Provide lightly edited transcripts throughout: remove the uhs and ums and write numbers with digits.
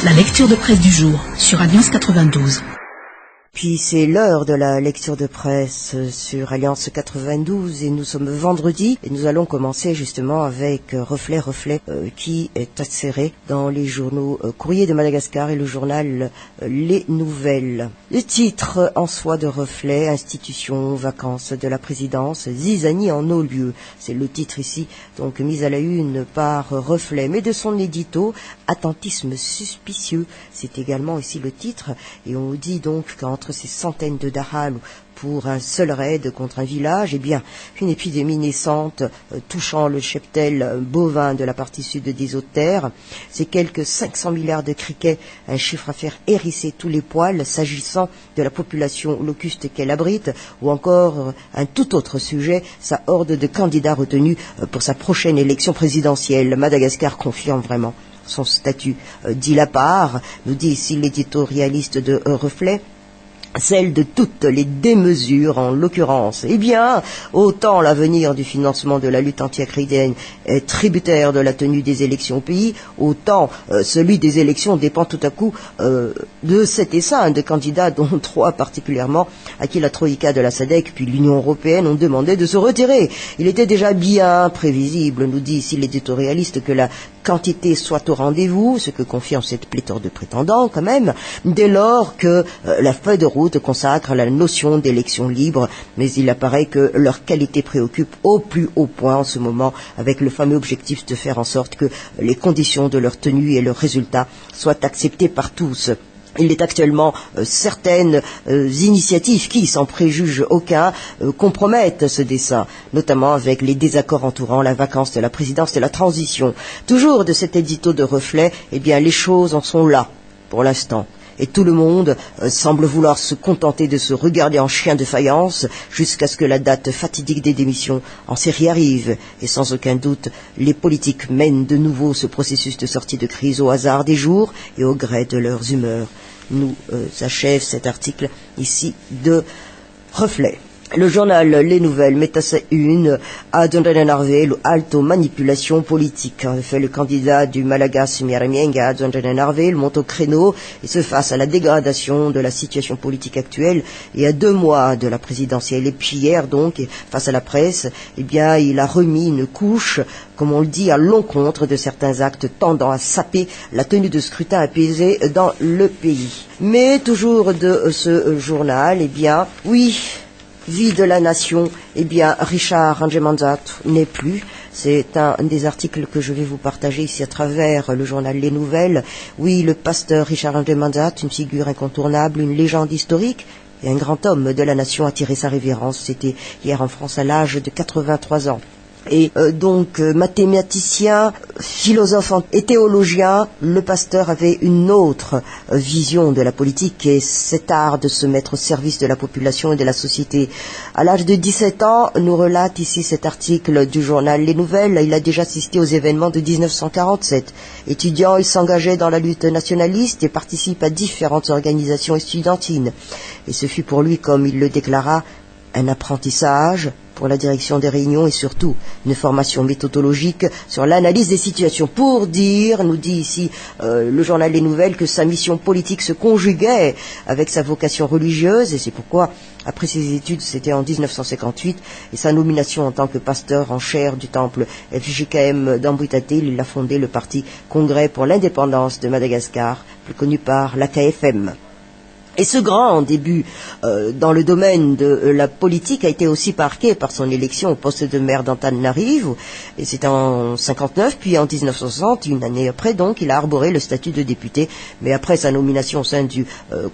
La lecture de presse du jour sur Alliance 92. Puis c'est l'heure de la lecture de presse sur Alliance 92 et nous sommes vendredi et nous allons commencer justement avec Reflet qui est inséré dans les journaux Courrier de Madagascar et le journal Les Nouvelles. Le titre en soi de Reflet, institution, vacances de la présidence, zizanie en nos lieux. C'est le titre ici, donc mis à la une par Reflet, mais de son édito, attentisme suspicieux. C'est également ici le titre et on dit donc qu'entre ces centaines de Daral pour un seul raid contre un village, eh bien, une épidémie naissante touchant le cheptel bovin de la partie sud des Eaux-de-Terre, c'est quelques 500 milliards de criquets, un chiffre à faire hérisser tous les poils s'agissant de la population locuste qu'elle abrite, ou encore un tout autre sujet, sa horde de candidats retenus pour sa prochaine élection présidentielle. Madagascar confirme vraiment son statut d'île-à-part, nous dit ici l'éditorialiste de Reflet, celle de toutes les démesures en l'occurrence. Eh bien, autant l'avenir du financement de la lutte anti-acridéenne est tributaire de la tenue des élections au pays, autant celui des élections dépend tout à coup de cet essaim de candidats, dont 3 particulièrement, à qui la Troïka de la SADC puis l'Union européenne ont demandé de se retirer. Il était déjà bien prévisible, nous dit ici l'éditorialiste, que la quantité soit au rendez-vous, ce que confirme cette pléthore de prétendants quand même, dès lors que la feuille de route consacre la notion d'élection libre, mais il apparaît que leur qualité préoccupe au plus haut point en ce moment, avec le fameux objectif de faire en sorte que les conditions de leur tenue et leurs résultats soient acceptés par tous. Il est actuellement certaines initiatives qui, sans préjuge aucun, compromettent ce dessein, notamment avec les désaccords entourant la vacance de la présidence de la transition. Toujours de cet édito de Reflet, eh bien les choses en sont là, pour l'instant. Et tout le monde semble vouloir se contenter de se regarder en chien de faïence jusqu'à ce que la date fatidique des démissions en série arrive. Et sans aucun doute, les politiques mènent de nouveau ce processus de sortie de crise au hasard des jours et au gré de leurs humeurs. Nous achève cet article ici de Reflet. Le journal Les Nouvelles met à sa une Adonjanenarve, alto manipulation politique. En effet, le candidat du Malagas Miaramienga, Adonjanenarve, monte au créneau et se face à la dégradation de la situation politique actuelle et à 2 mois de la présidentielle. Et puis hier, donc, face à la presse, eh bien, il a remis une couche, comme on le dit, à l'encontre de certains actes tendant à saper la tenue de scrutin apaisé dans le pays. Mais toujours de ce journal, eh bien, oui, vie de la nation, eh bien, Richard Rangemanzat n'est plus. C'est un des articles que je vais vous partager ici à travers le journal Les Nouvelles. Oui, le pasteur Richard Rangemanzat, une figure incontournable, une légende historique, et un grand homme de la nation a tiré sa révérence. C'était hier en France à l'âge de 83 ans. Et donc mathématicien, philosophe et théologien, le pasteur avait une autre vision de la politique et cet art de se mettre au service de la population et de la société. À l'âge de 17 ans, nous relate ici cet article du journal Les Nouvelles, il a déjà assisté aux événements de 1947. Étudiant, il s'engageait dans la lutte nationaliste et participe à différentes organisations estudiantines. Et ce fut pour lui, comme il le déclara, un apprentissage pour la direction des réunions et surtout une formation méthodologique sur l'analyse des situations. Pour dire, nous dit ici le journal Les Nouvelles, que sa mission politique se conjuguait avec sa vocation religieuse et c'est pourquoi, après ses études, c'était en 1958, et sa nomination en tant que pasteur en chaire du temple FJKM d'Ambuitaté, il a fondé le parti Congrès pour l'indépendance de Madagascar, plus connu par l'AKFM. Et ce grand début dans le domaine de la politique a été aussi marqué par son élection au poste de maire d'Antananarivo, et c'était en 59, puis en 1960, une année après donc, il a arboré le statut de député, mais après sa nomination au sein du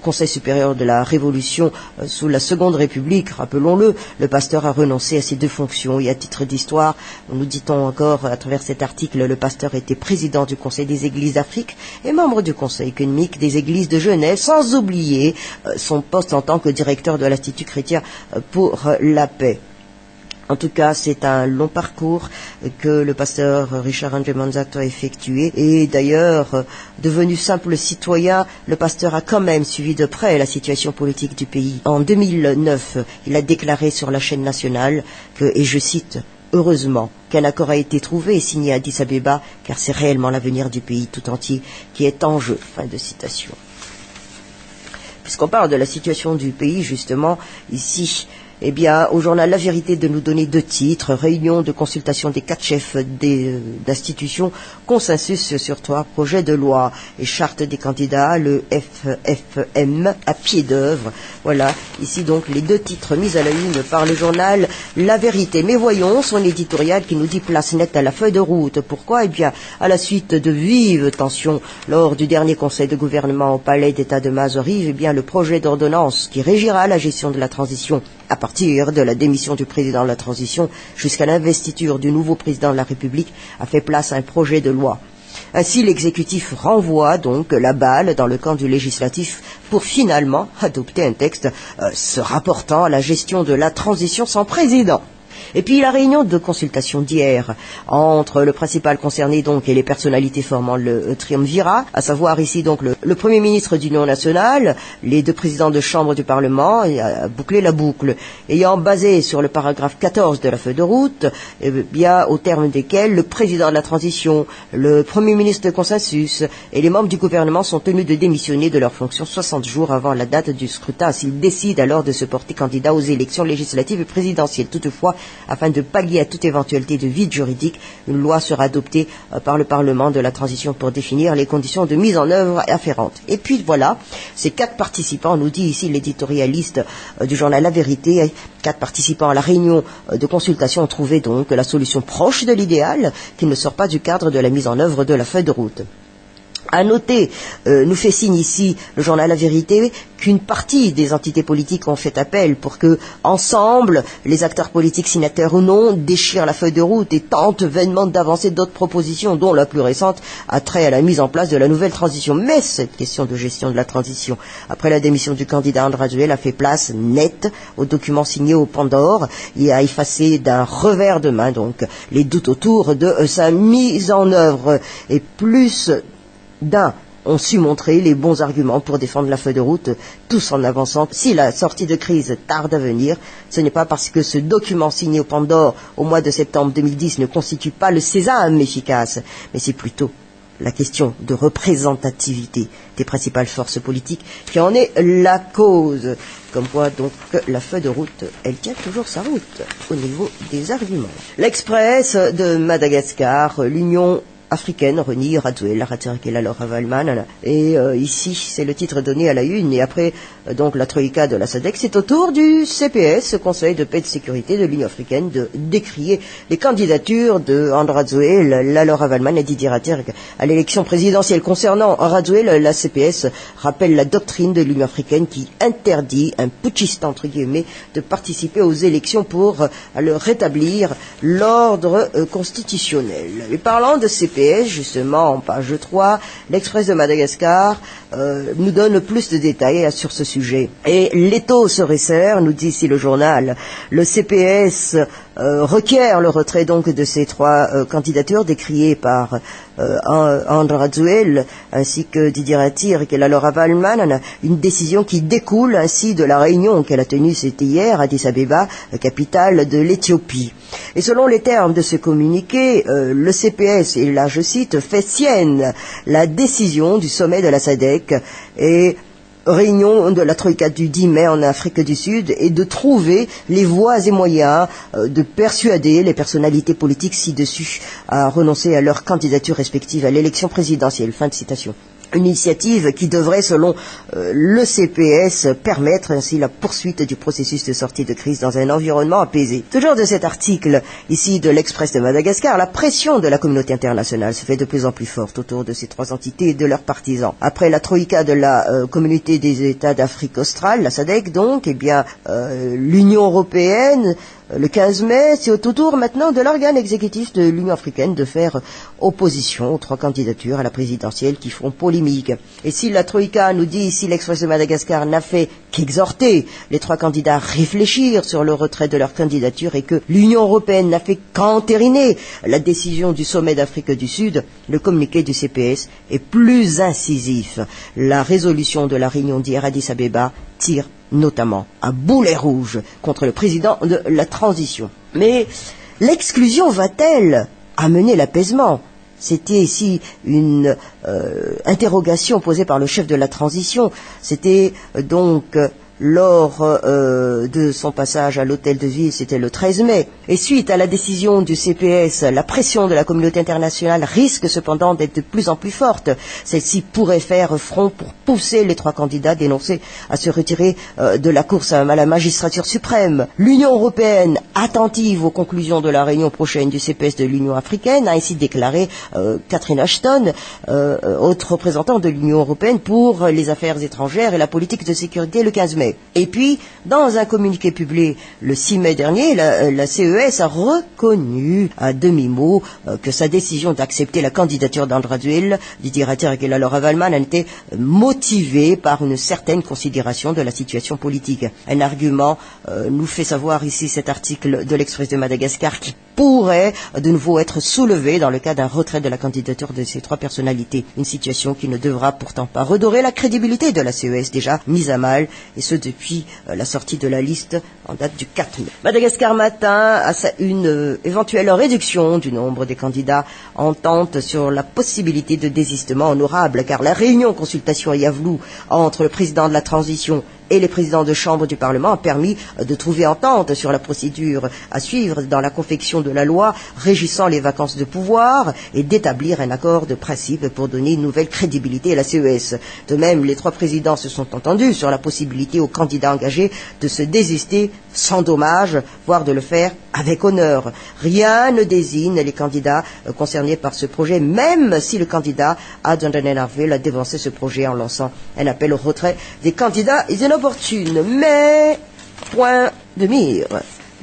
Conseil supérieur de la Révolution sous la Seconde République, rappelons-le, le pasteur a renoncé à ses 2 fonctions, et à titre d'histoire, nous dit-on encore à travers cet article, le pasteur était président du Conseil des Églises d'Afrique et membre du Conseil économique des Églises de Genève, sans oublier son poste en tant que directeur de l'Institut chrétien pour la paix. En tout cas, c'est un long parcours que le pasteur Richard Rangemanzat a effectué. Et d'ailleurs, devenu simple citoyen, le pasteur a quand même suivi de près la situation politique du pays. En 2009, il a déclaré sur la chaîne nationale que, et je cite, heureusement qu'un accord a été trouvé et signé à Addis Abeba, car c'est réellement l'avenir du pays tout entier qui est en jeu. Fin de citation. Puisqu'on parle de la situation du pays, justement, ici, eh bien, au journal La Vérité de nous donner 2 titres, réunion de consultation des 4 chefs d'institutions, consensus sur 3 projets de loi et charte des candidats, le FFM à pied d'œuvre. Voilà, ici donc les 2 titres mis à la une par le journal La Vérité. Mais voyons son éditorial qui nous dit place nette à la feuille de route. Pourquoi? Eh bien, à la suite de vives tensions lors du dernier conseil de gouvernement au palais d'État de Mazorive, eh bien, le projet d'ordonnance qui régira la gestion de la transition à partir de la démission du président de la transition jusqu'à l'investiture du nouveau président de la République, a fait place à un projet de loi. Ainsi, l'exécutif renvoie donc la balle dans le camp du législatif pour finalement adopter un texte se rapportant à la gestion de la transition sans président. Et puis la réunion de consultation d'hier entre le principal concerné donc et les personnalités formant le triumvirat, à savoir ici donc le Premier ministre d'Union nationale, les 2 présidents de chambre du Parlement, a bouclé la boucle, ayant basé sur le paragraphe 14 de la feuille de route, eh bien au terme desquels le président de la transition, le Premier ministre de consensus et les membres du gouvernement sont tenus de démissionner de leurs fonctions 60 jours avant la date du scrutin, s'ils décident alors de se porter candidat aux élections législatives et présidentielles. Toutefois, afin de pallier à toute éventualité de vide juridique, une loi sera adoptée par le Parlement de la transition pour définir les conditions de mise en œuvre afférentes. Et puis voilà, ces 4 participants, nous dit ici l'éditorialiste du journal La Vérité, 4 participants à la réunion de consultation ont trouvé donc la solution proche de l'idéal qui ne sort pas du cadre de la mise en œuvre de la feuille de route. À noter, nous fait signe ici le journal La Vérité, qu'une partie des entités politiques ont fait appel pour que, ensemble, les acteurs politiques, signataires ou non, déchirent la feuille de route et tentent vainement d'avancer d'autres propositions, dont la plus récente a trait à la mise en place de la nouvelle transition. Mais cette question de gestion de la transition, après la démission du candidat Andrade, a fait place nette au document signé au Pandore et a effacé d'un revers de main donc les doutes autour de sa mise en œuvre. Et plus d'un ont su montrer les bons arguments pour défendre la feuille de route, tous en avançant. Si la sortie de crise tarde à venir, ce n'est pas parce que ce document signé au Pandore au mois de septembre 2010 ne constitue pas le sésame efficace, mais c'est plutôt la question de représentativité des principales forces politiques qui en est la cause. Comme quoi, donc, la feuille de route, elle tient toujours sa route au niveau des arguments. L'Express de Madagascar, l'Union africaine renie Raduel, Laura Valman, et ici c'est le titre donné à la une, et après donc la troïka de la SADC, c'est au tour du CPS, Conseil de paix et de sécurité de l'Union africaine, de décrier les candidatures de Raduel, Laura Valman et Didier Raterk à l'élection présidentielle. Concernant Raduel, la CPS rappelle la doctrine de l'Union africaine qui interdit un putschiste entre guillemets de participer aux élections pour le rétablir l'ordre constitutionnel. Et parlant de CPS, justement, en page 3, l'Express de Madagascar nous donne plus de détails sur ce sujet. Et l'étau se resserre, nous dit ici le journal. Le CPS requiert le retrait donc de ces 3 candidatures décriées par Andrade ainsi que Didier Raterk et Laura Valman, une décision qui découle ainsi de la réunion qu'elle a tenue, c'était hier, à Addis Abeba, capitale de l'Éthiopie. Et selon les termes de ce communiqué, le CPS, et là je cite, fait sienne la décision du sommet de la SADC et réunion de la Troïka du 10 mai en Afrique du Sud et de trouver les voies et moyens de persuader les personnalités politiques ci-dessus à renoncer à leur candidature respective à l'élection présidentielle. Fin de citation. Une initiative qui devrait, selon le CPS, permettre ainsi la poursuite du processus de sortie de crise dans un environnement apaisé. Toujours de cet article, ici de l'Express de Madagascar, la pression de la communauté internationale se fait de plus en plus forte autour de ces 3 entités et de leurs partisans. Après la troïka de la communauté des États d'Afrique australe, la SADC donc, eh bien, l'Union européenne, le 15 mai, c'est au tour maintenant de l'organe exécutif de l'Union africaine de faire opposition aux 3 candidatures à la présidentielle qui feront polémique. Et si la Troïka, nous dit ici l'Express de Madagascar, n'a fait qu'exhorter les 3 candidats à réfléchir sur le retrait de leur candidature et que l'Union européenne n'a fait qu'entériner la décision du sommet d'Afrique du Sud, le communiqué du CPS est plus incisif. La résolution de la réunion d'hier à Addis Abeba tire notamment à boulet rouge contre le président de la transition. Mais L'exclusion va-t-elle amener l'apaisement? C'était ici une interrogation posée par le chef de la transition. C'était donc lors de son passage à l'hôtel de ville, c'était le 13 mai. Et suite à la décision du CPS, la pression de la communauté internationale risque cependant d'être de plus en plus forte. Celle-ci pourrait faire front pour pousser les 3 candidats dénoncés à se retirer de la course à la magistrature suprême. L'Union européenne, attentive aux conclusions de la réunion prochaine du CPS de l'Union africaine, a ainsi déclaré Catherine Ashton, haute représentante de l'Union européenne pour les affaires étrangères et la politique de sécurité le 15 mai. Et puis, dans un communiqué publié le 6 mai dernier, la CES a reconnu à demi-mot que sa décision d'accepter la candidature d'Andradouil, Didier Ratter et Laura Wallmann a été motivée par une certaine considération de la situation politique. Un argument nous fait savoir ici cet article de l'Express de Madagascar qui pourrait de nouveau être soulevé dans le cas d'un retrait de la candidature de ces 3 personnalités. Une situation qui ne devra pourtant pas redorer la crédibilité de la CES déjà mise à mal, et ce depuis la sortie de la liste en date du 4 mai. Madagascar Matin a une éventuelle réduction du nombre des candidats en tente sur la possibilité de désistement honorable, car la réunion consultation à Yavlou entre le président de la transition et les présidents de chambre du Parlement a permis de trouver entente sur la procédure à suivre dans la confection de la loi régissant les vacances de pouvoir et d'établir un accord de principe pour donner une nouvelle crédibilité à la CES. De même, les 3 présidents se sont entendus sur la possibilité aux candidats engagés de se désister sans dommage, voire de le faire avec honneur. Rien ne désigne les candidats concernés par ce projet, même si le candidat Adnan Arvel a dévancé ce projet en lançant un appel au retrait des candidats inopportunes. Mais, point de mire,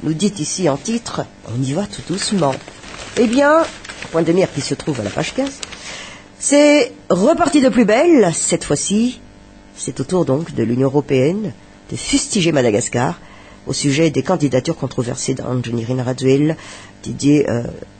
nous dit ici en titre, on y va tout doucement. Eh bien, point de mire qui se trouve à la page 15, c'est reparti de plus belle, cette fois-ci, c'est au tour donc de l'Union européenne de fustiger Madagascar au sujet des candidatures controversées d'Andradouil Radziwiłł, Didier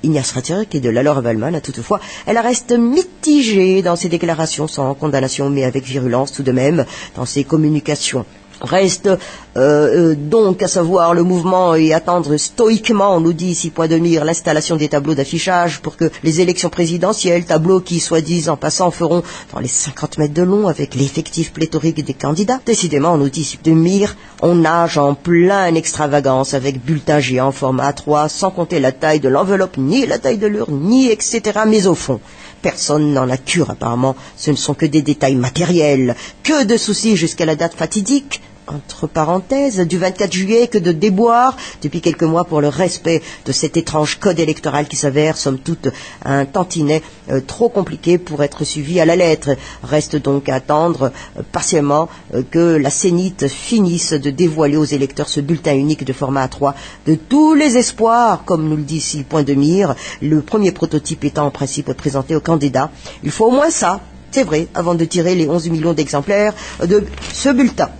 Ignace Ratter et de Laura Wallmann. Toutefois, elle reste mitigée dans ses déclarations, sans condamnation, mais avec virulence tout de même dans ses communications. Reste donc à savoir le mouvement et attendre stoïquement, on nous dit ici point de mire, l'installation des tableaux d'affichage pour que les élections présidentielles, tableaux qui, soit-disant en passant, feront dans les 50 mètres de long avec l'effectif pléthorique des candidats. Décidément, on nous dit ici de mire, on nage en pleine extravagance avec bulletins géants format A3, sans compter la taille de l'enveloppe, ni la taille de l'urne, ni etc. Mais au fond, personne n'en a cure apparemment, ce ne sont que des détails matériels, que de soucis jusqu'à la date fatidique, entre parenthèses, du 24 juillet, que de déboires depuis quelques mois pour le respect de cet étrange code électoral qui s'avère, somme toute, un tantinet trop compliqué pour être suivi à la lettre. Reste donc à attendre patiemment que la Sénite finisse de dévoiler aux électeurs ce bulletin unique de format A3 de tous les espoirs, comme nous le dit ici point de mire, le premier prototype étant en principe présenté aux candidats. Il faut au moins ça, c'est vrai, avant de tirer les 11 millions d'exemplaires de ce bulletin.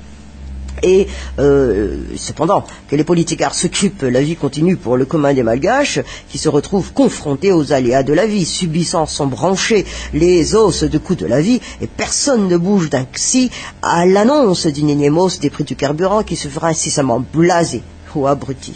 Et cependant, que les politicards s'occupent, la vie continue pour le commun des Malgaches, qui se retrouvent confrontés aux aléas de la vie, subissant sans brancher les os de coups de la vie, et personne ne bouge d'un csi à l'annonce d'une énième hausse des prix du carburant qui se fera incessamment blasé ou abruti.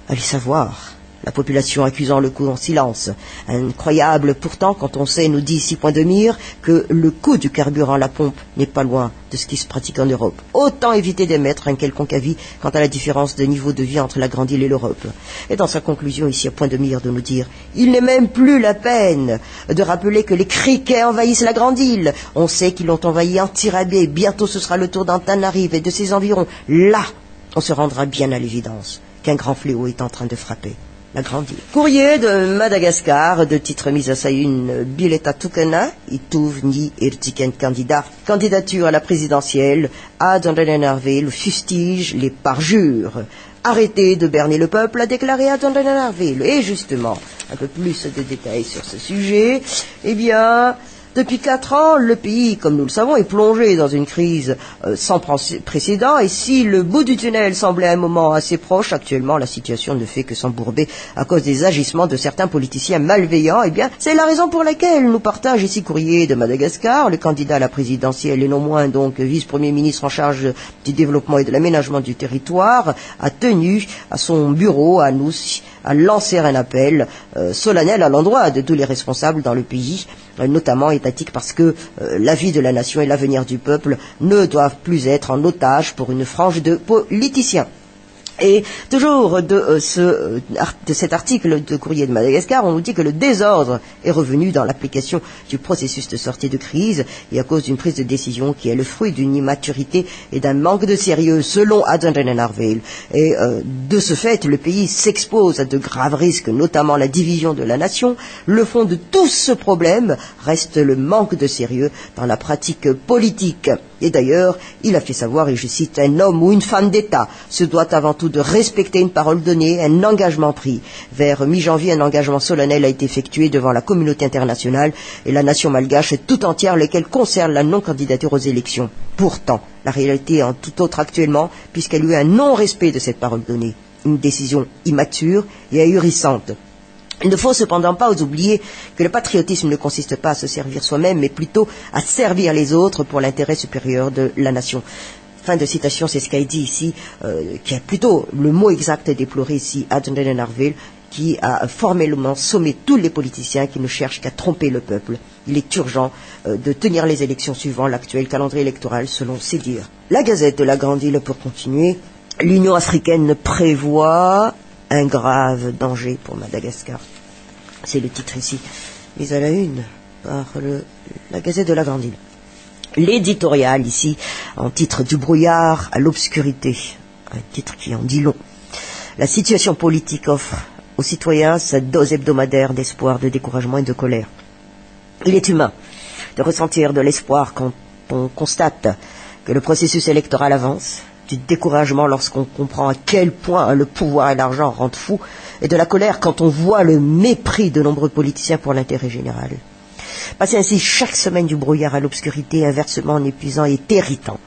Allez savoir. La population accusant le coup en silence. Incroyable pourtant quand on sait, nous dit ici point de mire, que le coût du carburant à la pompe n'est pas loin de ce qui se pratique en Europe. Autant éviter d'émettre un quelconque avis quant à la différence de niveau de vie entre la Grande Île et l'Europe. Et dans sa conclusion ici à point de mire de nous dire, il n'est même plus la peine de rappeler que les criquets envahissent la Grande Île. On sait qu'ils l'ont envahi Antirabé, bientôt ce sera le tour d'Antananarive et de ses environs. Là, on se rendra bien à l'évidence qu'un grand fléau est en train de frapper la Grande Île. Courrier de Madagascar, de titre mis à sa une, Bileta Tukana, Itouv ni Irtiken candidat. Candidature à la présidentielle, Adnan Arvel fustige les parjures. Arrêtez de berner le peuple, a déclaré Adnan Arvel. Et justement, un peu plus de détails sur ce sujet. Eh bien, Depuis 4 ans, le pays, comme nous le savons, est plongé dans une crise sans précédent, et si le bout du tunnel semblait à un moment assez proche, actuellement la situation ne fait que s'embourber à cause des agissements de certains politiciens malveillants. Eh bien, c'est la raison pour laquelle nous partage ici Courrier de Madagascar, le candidat à la présidentielle et non moins donc vice-premier ministre en charge du développement et de l'aménagement du territoire, a tenu à son bureau à lancer un appel solennel à l'endroit de tous les responsables dans le pays, notamment étatique, parce que la vie de la nation et l'avenir du peuple ne doivent plus être en otage pour une frange de politiciens. Et toujours de cet article de Courrier de Madagascar, on nous dit que le désordre est revenu dans l'application du processus de sortie de crise et à cause d'une prise de décision qui est le fruit d'une immaturité et d'un manque de sérieux, selon Adrian Harville. Et de ce fait, le pays s'expose à de graves risques, notamment la division de la nation. Le fond de tout ce problème reste le manque de sérieux dans la pratique politique. Et d'ailleurs, il a fait savoir, et je cite, « Un homme ou une femme d'État se doit avant tout de respecter une parole donnée, un engagement pris. » Vers mi-janvier, un engagement solennel a été effectué devant la communauté internationale et la nation malgache tout entière, lesquelles concernent la non-candidature aux élections. Pourtant, la réalité est en tout autre actuellement, puisqu'il y a eu un non-respect de cette parole donnée. Une décision immature et ahurissante. Il ne faut cependant pas oublier que le patriotisme ne consiste pas à se servir soi-même, mais plutôt à servir les autres pour l'intérêt supérieur de la nation. Fin de citation, c'est ce qu'a dit ici, qui est plutôt le mot exact déploré ici, Adrian Harville, qui a formellement sommé tous les politiciens qui ne cherchent qu'à tromper le peuple. Il est urgent de tenir les élections suivant l'actuel calendrier électoral, selon ses dires. La Gazette de la Grande Île, pour continuer, l'Union africaine prévoit un grave danger pour Madagascar. C'est le titre ici, mis à la une par la Gazette de la Grande Île. L'éditorial ici, en titre du brouillard à l'obscurité, un titre qui en dit long. La situation politique offre aux citoyens sa dose hebdomadaire d'espoir, de découragement et de colère. Il est humain de ressentir de l'espoir quand on constate que le processus électoral avance, du découragement lorsqu'on comprend à quel point le pouvoir et l'argent rendent fou, et de la colère quand on voit le mépris de nombreux politiciens pour l'intérêt général. Passer ainsi chaque semaine du brouillard à l'obscurité, inversement épuisant et irritant.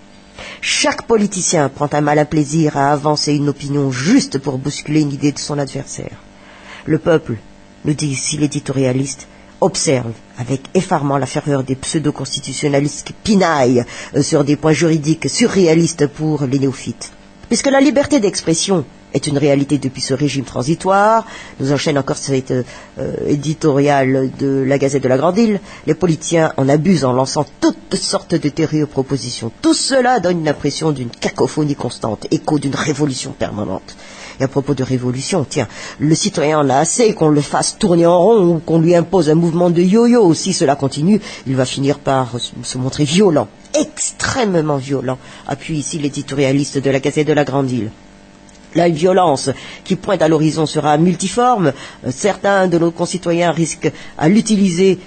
Chaque politicien prend un malin plaisir à avancer une opinion juste pour bousculer une idée de son adversaire. Le peuple, nous dit ici l'éditorialiste, observe avec effarement la ferveur des pseudo-constitutionnalistes qui pinaillent sur des points juridiques surréalistes pour les néophytes. Puisque la liberté d'expression est une réalité depuis ce régime transitoire, nous enchaîne encore cet éditorial de la Gazette de la Grande Île, les politiciens en abusent en lançant toutes sortes de théories aux propositions. Tout cela donne une impression d'une cacophonie constante, écho d'une révolution permanente. Et à propos de révolution, tiens, le citoyen en a assez qu'on le fasse tourner en rond ou qu'on lui impose un mouvement de yo-yo. Si cela continue, il va finir par se montrer violent, extrêmement violent, appuie ici l'éditorialiste de la Gazette de la Grande Île. La violence qui pointe à l'horizon sera multiforme. Certains de nos concitoyens risquent l'utiliser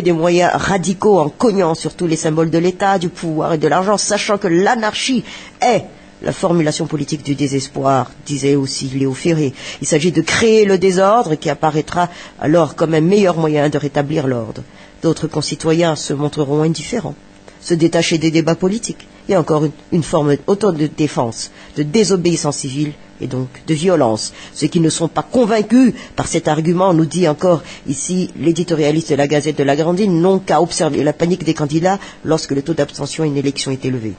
des moyens radicaux en cognant sur tous les symboles de l'État, du pouvoir et de l'argent, sachant que l'anarchie est la formulation politique du désespoir, disait aussi Léo Ferré. Il s'agit de créer le désordre qui apparaîtra alors comme un meilleur moyen de rétablir l'ordre. D'autres concitoyens se montreront indifférents, se détacher des débats politiques. Il y a encore une forme d'autodéfense, de désobéissance civile et donc de violence. Ceux qui ne sont pas convaincus par cet argument, nous dit encore ici l'éditorialiste de la Gazette de la Grande Île, n'ont qu'à observer la panique des candidats lorsque le taux d'abstention à une élection est élevé.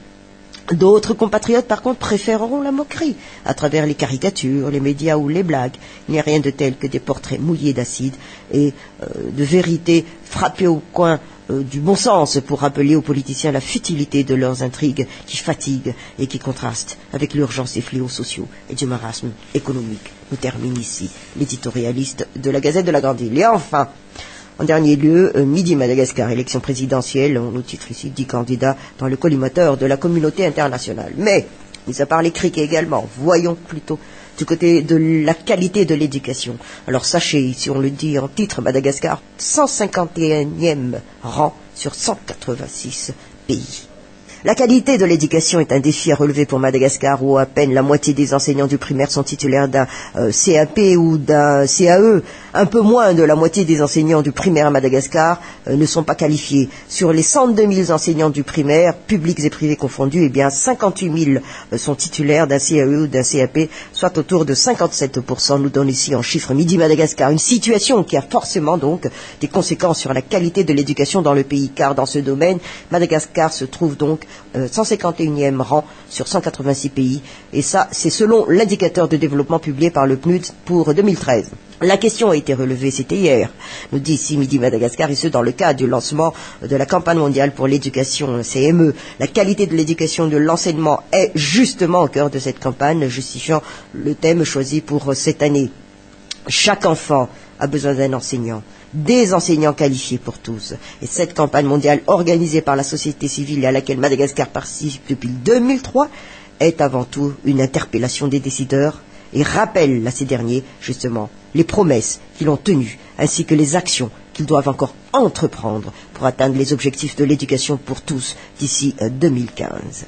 D'autres compatriotes, par contre, préféreront la moquerie à travers les caricatures, les médias ou les blagues. Il n'y a rien de tel que des portraits mouillés d'acide et de vérité frappés au coin du bon sens pour rappeler aux politiciens la futilité de leurs intrigues qui fatiguent et qui contrastent avec l'urgence des fléaux sociaux et du marasme économique. Nous termine ici l'éditorialiste de la Gazette de la Grande Île. Et enfin, en dernier lieu, Midi Madagascar, élection présidentielle, on nous titre ici 10 candidats dans le collimateur de la communauté internationale. Mais, mis à part les criques également, voyons plutôt du côté de la qualité de l'éducation. Alors sachez, ici on le dit en titre, Madagascar, 151e rang sur 186 pays. La qualité de l'éducation est un défi à relever pour Madagascar, où à peine la moitié des enseignants du primaire sont titulaires d'un CAP ou d'un CAE. Un peu moins de la moitié des enseignants du primaire à Madagascar ne sont pas qualifiés. Sur les 102 000 enseignants du primaire, publics et privés confondus, eh bien 58 000 sont titulaires d'un CAE ou d'un CAP, soit autour de 57%, nous donne ici en chiffre Midi Madagascar. Une situation qui a forcément donc des conséquences sur la qualité de l'éducation dans le pays, car dans ce domaine, Madagascar se trouve donc 151e rang sur 186 pays, et ça c'est selon l'indicateur de développement publié par le PNUD pour 2013. La question a été relevée, c'était hier, nous dit ici Midi Madagascar, et ce dans le cadre du lancement de la campagne mondiale pour l'éducation CME. La qualité de l'éducation de l'enseignement est justement au cœur de cette campagne, justifiant le thème choisi pour cette année. Chaque enfant a besoin d'un enseignant, des enseignants qualifiés pour tous. Et cette campagne mondiale organisée par la société civile et à laquelle Madagascar participe depuis 2003 est avant tout une interpellation des décideurs et rappelle à ces derniers, justement, les promesses qu'ils ont tenues, ainsi que les actions qu'ils doivent encore entreprendre pour atteindre les objectifs de l'éducation pour tous d'ici 2015.